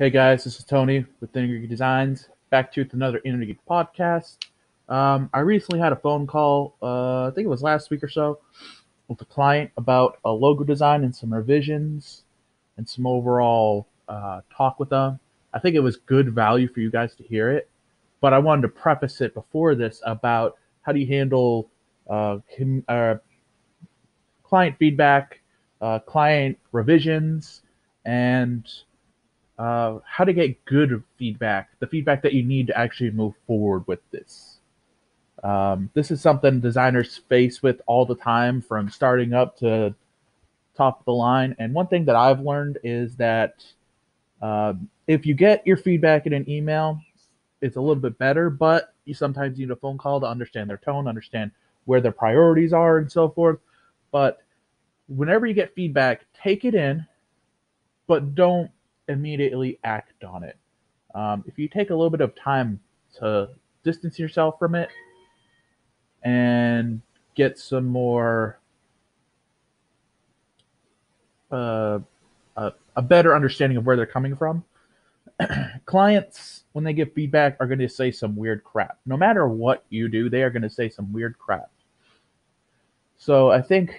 Hey guys, this is Tony with Inner Geek Designs. Back to you with another Inner Geek podcast. I recently had a phone call, I think it was last week or so, with a client about a logo design and some revisions and some overall talk with them. I think it was good value for you guys to hear it, but I wanted to preface it before this about how do you handle client feedback, client revisions, and how to get good feedback, the feedback that you need to actually move forward with this. This is something designers face with all the time from starting up to top of the line. And one thing that I've learned is that if you get your feedback in an email, it's a little bit better, but you sometimes need a phone call to understand their tone, understand where their priorities are, and so forth. But whenever you get feedback, take it in, but don't immediately act on it. If you take a little bit of time to distance yourself from it and get some more a better understanding of where they're coming from, clients, when they give feedback, are going to say some weird crap. No matter what you do, they are going to say some weird crap. So I think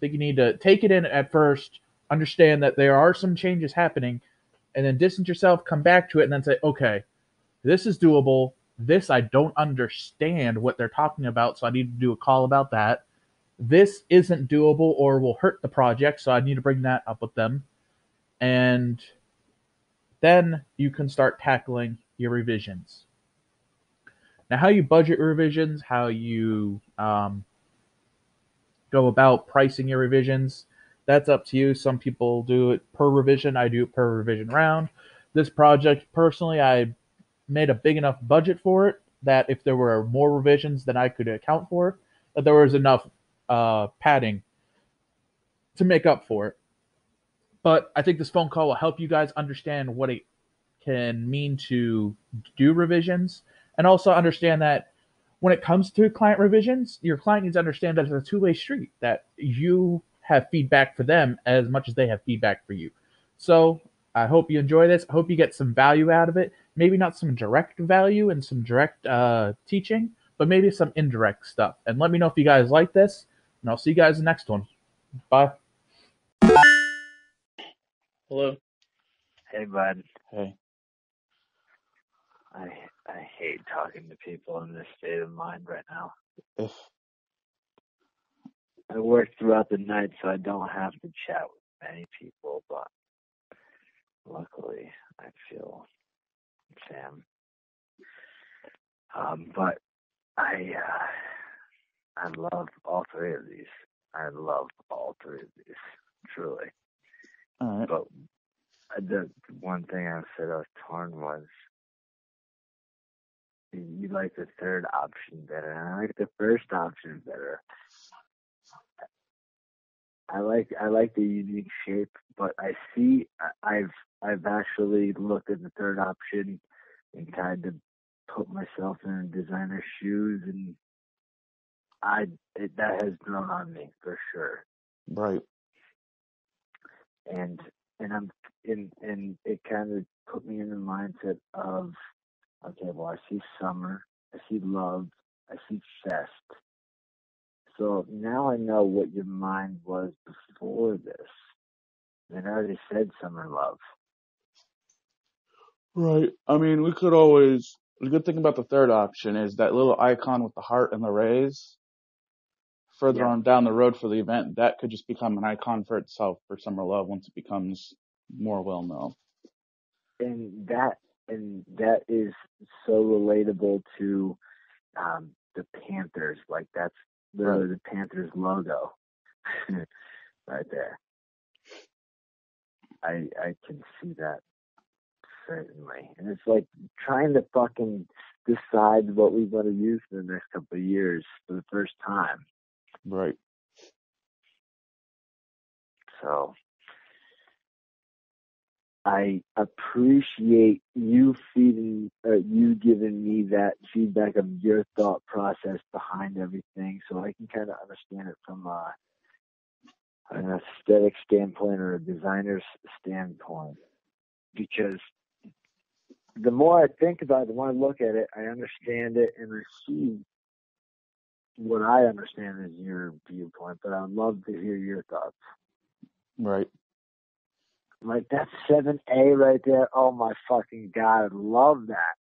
you need to take it in at first, understand that there are some changes happening, and then distance yourself, come back to it, and then say, okay, this is doable. This I don't understand what they're talking about, so I need to do a call about that. This isn't doable or will hurt the project, so I need to bring that up with them. And then you can start tackling your revisions. Now, how you budget revisions, how you go about pricing your revisions, that's up to you. Some people do it per revision. I do it per revision round. This project, personally, I made a big enough budget for it that if there were more revisions than I could account for, that there was enough padding to make up for it. But I think this phone call will help you guys understand what it can mean to do revisions, and also understand that when it comes to client revisions, your client needs to understand that it's a two-way street, that you have feedback for them as much as they have feedback for you. So I hope you enjoy this. I hope you get some value out of it. Maybe not some direct value and some direct teaching, but maybe some indirect stuff. And let me know if you guys like this, and I'll see you guys in the next one. Bye. Hello. Hey, bud. Hey. I hate talking to people in this state of mind right now. If I work throughout the night, so I don't have to chat with many people, but luckily I feel Sam. But I love all three of these. I love all three of these, truly. all right. But the one thing I said I was torn was, you like the third option better, and I like the first option better. I like the unique shape, but I've actually looked at the third option and tried to put myself in a designer's shoes, and that has grown on me for sure. Right. And it kind of put me in the mindset of, okay, well, I see summer, I see love, I see fest. So now I know what your mind was before this. And I already said summer love. Right. I mean, we could always. The good thing about the third option is that little icon with the heart and the rays further on down the road for the event, that could just become an icon for itself for Summer Love once it becomes more well known. And that is so relatable to the Panthers. Like, that's literally the Panthers logo right there. I can see that, certainly. And it's like trying to fucking decide what we want to use for the next couple of years for the first time. Right. So I appreciate you giving me that feedback of your thought process behind everything, so I can kind of understand it from an aesthetic standpoint or a designer's standpoint. Because the more I think about it, the more I look at it, I understand it, and I see what I understand is your viewpoint, but I'd love to hear your thoughts. Right. Like, that's 7A right there. Oh, my fucking God. I love that.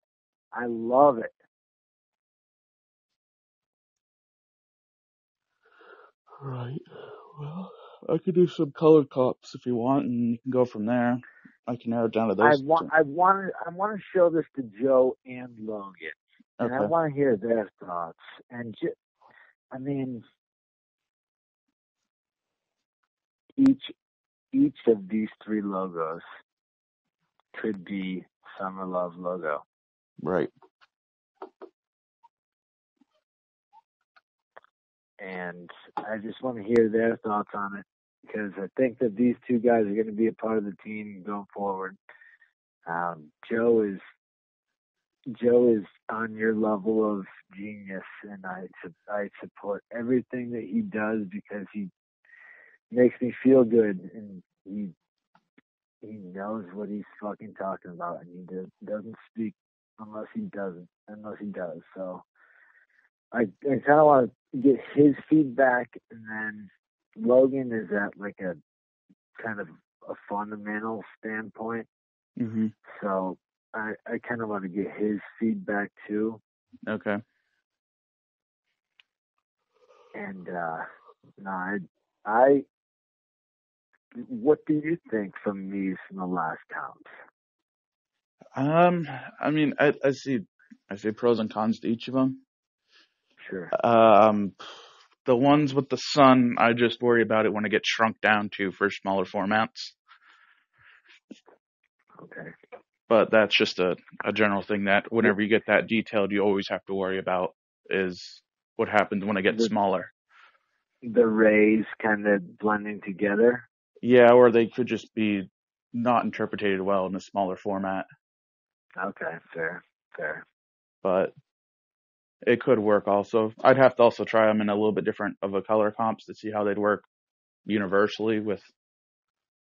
I love it. Right. Well, I could do some colored cops if you want, and you can go from there. I can narrow it down to those. I want to show this to Joe and Logan, and I want to hear their thoughts. And I mean, each of these three logos could be Summer Love logo. Right. And I just want to hear their thoughts on it, because I think that these two guys are going to be a part of the team going forward. Joe is on your level of genius, and I support everything that he does, because he makes me feel good, and he knows what he's fucking talking about, and he doesn't speak unless he does. So I kind of want to get his feedback, and then Logan is at like a kind of a fundamental standpoint. Mm-hmm. So I kind of want to get his feedback too. Okay. And I what do you think from these from the last counts? I mean, I see pros and cons to each of them. Sure. The ones with the sun, I just worry about it when it gets shrunk down to for smaller formats. Okay. But that's just a general thing that whenever you get that detailed, you always have to worry about is what happens when it gets smaller. The rays kind of blending together? Yeah, or they could just be not interpreted well in a smaller format. Okay, fair. But it could work also. I'd have to also try them in a little bit different of a color comps to see how they'd work universally with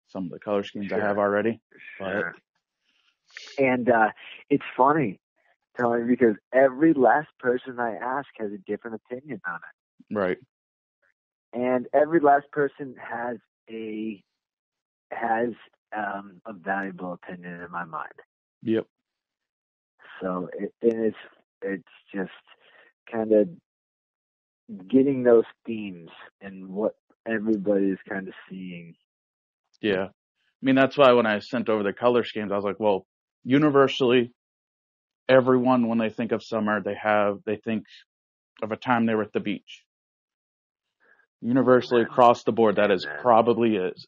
some of the color schemes I have already. Sure. And it's funny, Tony, because every last person I ask has a different opinion on it. Right. And every last person has a valuable opinion in my mind. Yep. So it's just kind of getting those themes and what everybody is kind of seeing. Yeah. I mean, that's why when I sent over the color schemes, I was like, well, universally, everyone, when they think of summer, they think of a time they were at the beach. Universally across the board, that probably is.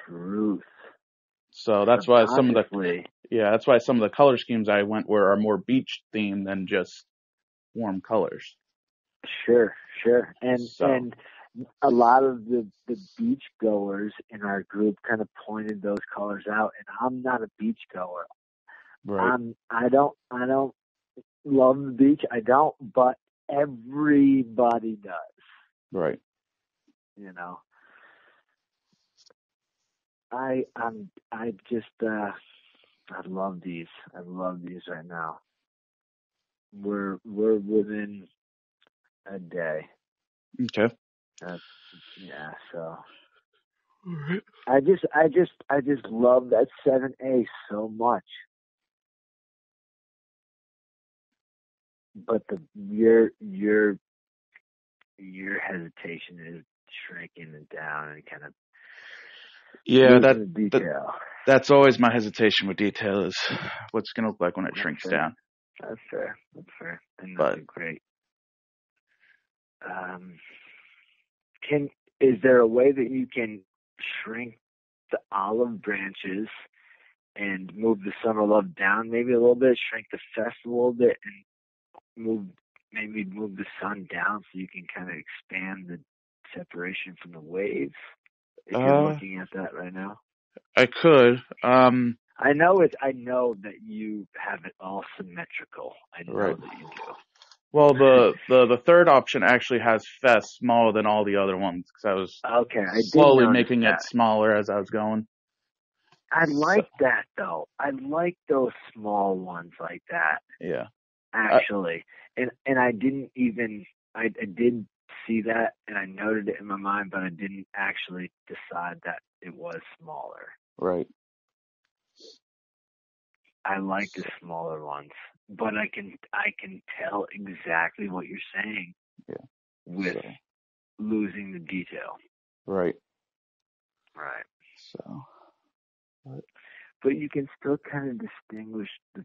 Truth. So that's why some of the color schemes I went were are more beach themed than just warm colors. Sure. And a lot of the beach goers in our group kind of pointed those colors out, and I'm not a beach goer. Right. I don't love the beach. I don't, but everybody does. Right. You know. I love these. I love these right now. We're within a day. Okay. So I just love that 7A so much. But your hesitation is shrinking it down and kind of that's always my hesitation with detail is what's going to look like when it shrinks down. That's fair. And that's great. Is there a way that you can shrink the olive branches and move the Summer Love down maybe a little bit, shrink the fest a little bit, and move the sun down so you can kind of expand the separation from the waves? If you're looking at that right now, I could. I know that you have it all symmetrical. I know that you do. Well, the third option actually has fest smaller than all the other ones because I was slowly making it smaller as I was going. I like that though. I like those small ones like that. Yeah. Actually, and I didn't even I did see that and I noted it in my mind, but I didn't actually decide that it was smaller. Right. I like the smaller ones, but I can tell exactly what you're saying. Yeah. With losing the detail. Right. Right. So. But you can still kind of distinguish the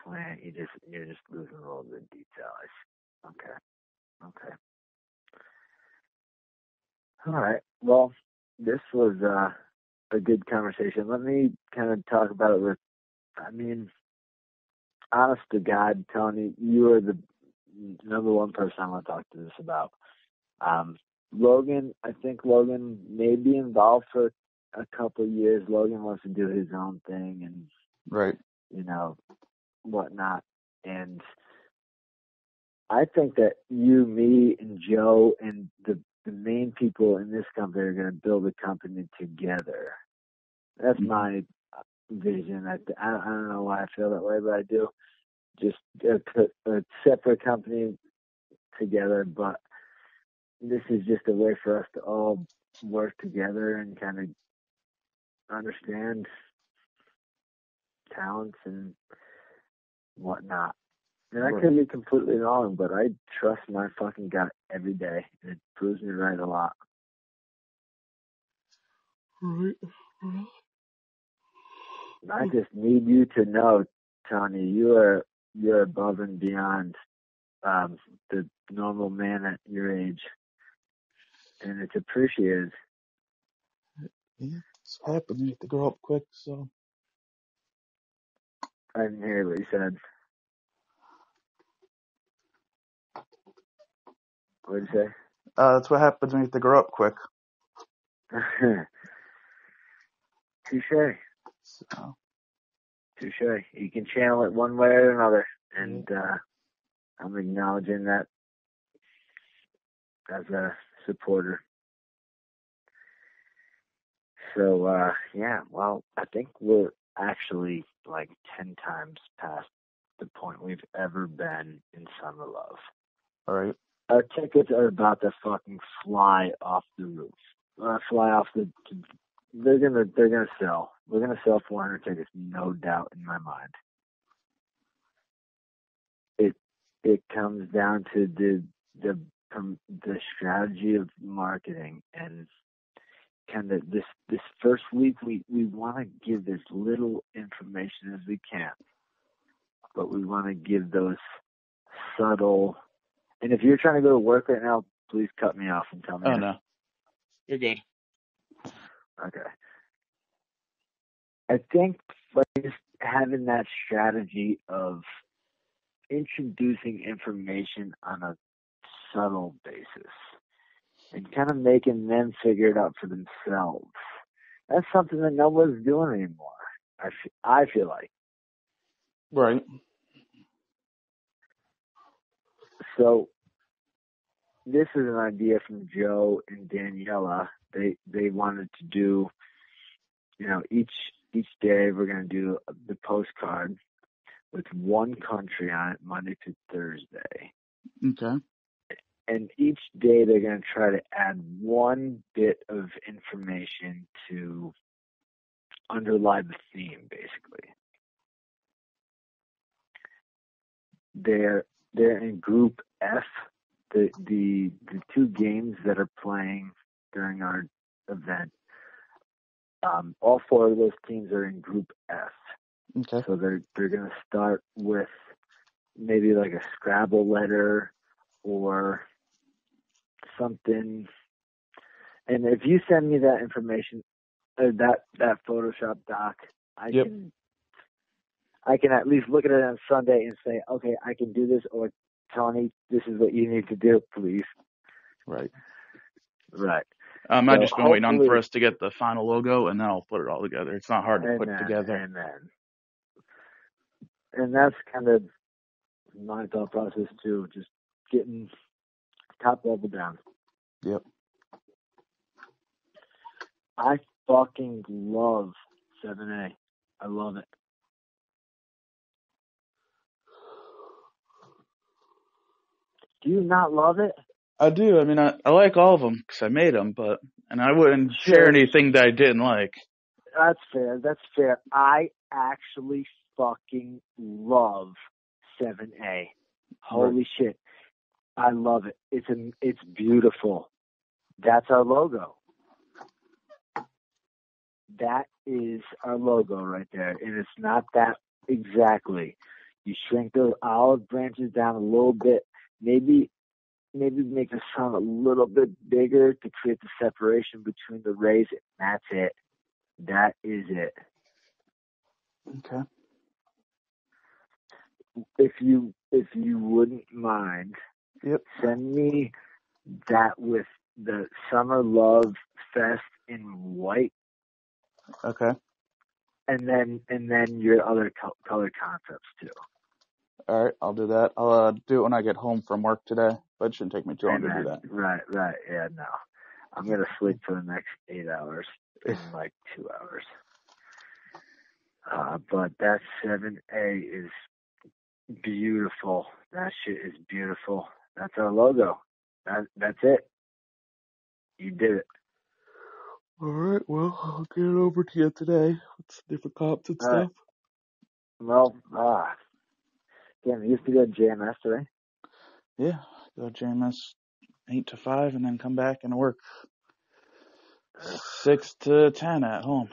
plant. You're just losing a little bit of detail. Okay. All right. Well, this was a good conversation. Let me kind of talk about it with. I mean, honest to God, Tony, you are the number one person I want to talk to this about. Logan, I think Logan may be involved for a couple of years. Logan wants to do his own thing and, right, whatnot. And I think that you, me, and Joe and the main people in this company are going to build a company together. That's my vision. I don't know why I feel that way, but I do. Just put a separate company together, but this is just a way for us to all work together and kind of understand talents and whatnot. And I could be completely wrong, but I trust my fucking gut every day. And it proves me right a lot. Right. I just need you to know, Tony, you're above and beyond the normal man at your age. And it's appreciated. Yeah, it's happened. You have to grow up quick, so. I didn't hear what you said. What did you say? That's what happens when you have to grow up quick. Touche. So. Touche. You can channel it one way or another. And I'm acknowledging that as a supporter. So, well, I think we're actually like 10 times past the point we've ever been in Summer Love. All right. Our tickets are about to fucking fly off the roof. They're gonna sell. We're gonna sell 400 tickets, no doubt in my mind. It comes down to the strategy of marketing and kind of this first week we want to give as little information as we can, but we want to give those subtle. And if you're trying to go to work right now, please cut me off and tell me. Oh no, you're good. Okay. I think just having that strategy of introducing information on a subtle basis and kind of making them figure it out for themselves. That's something that nobody's doing anymore. I feel like. Right. So this is an idea from Joe and Daniela. They wanted to do, each day we're going to do the postcard with one country on it, Monday to Thursday. Okay. And each day they're going to try to add one bit of information to underlie the theme, basically. They're in Group F. The two games that are playing during our event, all four of those teams are in Group F. Okay. So they're going to start with maybe like a Scrabble letter or something. And if you send me that information, that Photoshop doc, I can at least look at it on Sunday and say, okay, I can do this, or Tony, this is what you need to do, please. Right. Right. I've just been waiting on for us to get the final logo, and then I'll put it all together. It's not hard to put together. Amen. And that's kind of my thought process too, just getting top level down. Yep. I fucking love 7A. I love it. Do you not love it? I do. I mean, I like all of them because I made them, and I wouldn't share anything that I didn't like. That's fair. That's fair. I actually fucking love 7A. Holy shit. I love it. It's beautiful. That's our logo. That is our logo right there. And it's not that exactly. You shrink those olive branches down a little bit. Maybe make the sun a little bit bigger to create the separation between the rays. And that's it. That is it. Okay. If you wouldn't mind, send me that with the Summer Love Fest in white. Okay. And then your other color concepts too. All right, I'll do that. I'll do it when I get home from work today, but it shouldn't take me too long to do that. Right. Yeah, no. I'm going to sleep for the next 8 hours in like 2 hours. But that 7A is beautiful. That shit is beautiful. That's our logo. That's it. You did it. All right, well, I'll get it over to you today with some different cops and stuff. Well, damn, you used to go to JMS today? Yeah, go to JMS 8 to 5 and then come back and work 6 to 10 at home.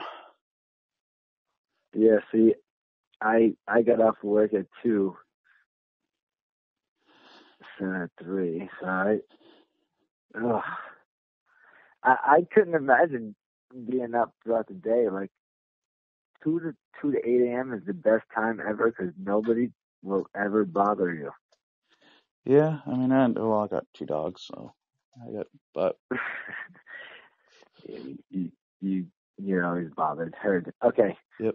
Yeah, see, I got off work at 2. At 3, so I couldn't imagine being up throughout the day. Like 2 to 8 a.m. is the best time ever because nobody will ever bother you. Yeah, I mean, I got 2 dogs, so but you're always bothered. Heard. Okay. Yep.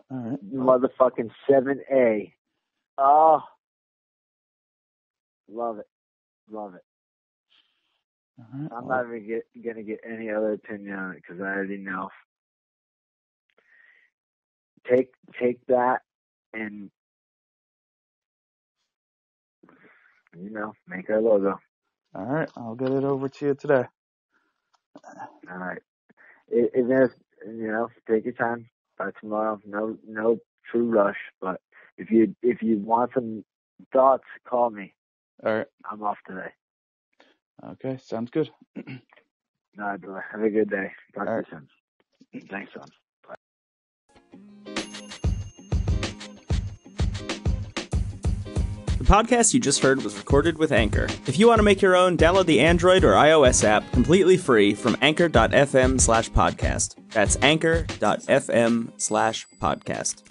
All right. Motherfucking 7A. Oh. Love it. All right, I'm not even going to get any other opinion on it because I already know. Take that and, make our logo. All right, I'll get it over to you today. All right. If there's, take your time by tomorrow. No true rush, but if you want some thoughts, call me. All right. I'm off today. Okay, sounds good. All right, brother. Have a good day. Talk to you soon. Thanks, son. Bye. The podcast you just heard was recorded with Anchor. If you want to make your own, download the Android or iOS app completely free from anchor.fm/podcast. That's anchor.fm/podcast.